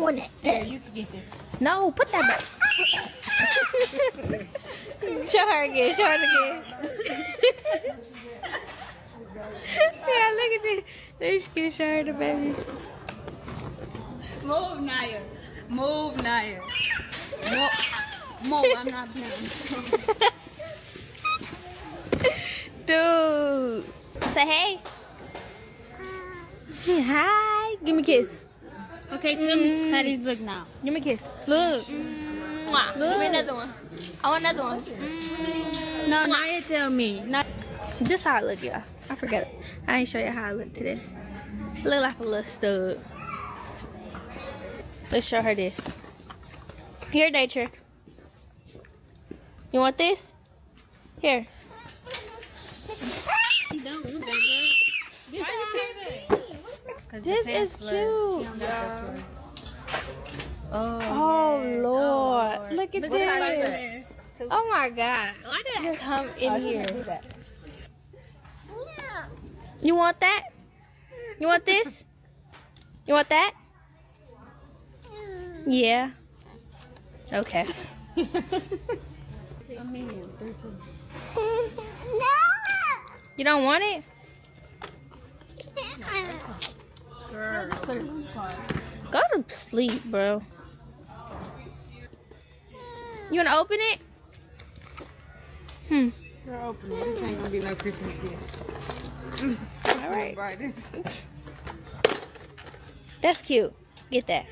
doing it. Yeah, you can get this. No, put that back. Show her again. Show her again. Yeah, look at this. They can show her the baby. Move, Naya. Move, Naya. Move. I'm not playing. Dude. Say hey. Hi. Give me a kiss. Okay, tell me how these look now. Give me a kiss. Look. Mwah. Look. Give me another one. I want another one. No, Naya, tell me. This how I look, y'all. I forgot it. I ain't show you how I look today. I look like a little stud. Let's show her this. Here, Nature. You want this? Here. She don't want that, girl. This is cute. Oh, Lord. Look at this. Oh my God. Why did I come in here? You want that? You want this? You want that? Yeah. Okay. You don't want it? Go to sleep, bro. You wanna open it? Girl, open it. This ain't gonna be no Christmas gift. All right. That's cute. Get that.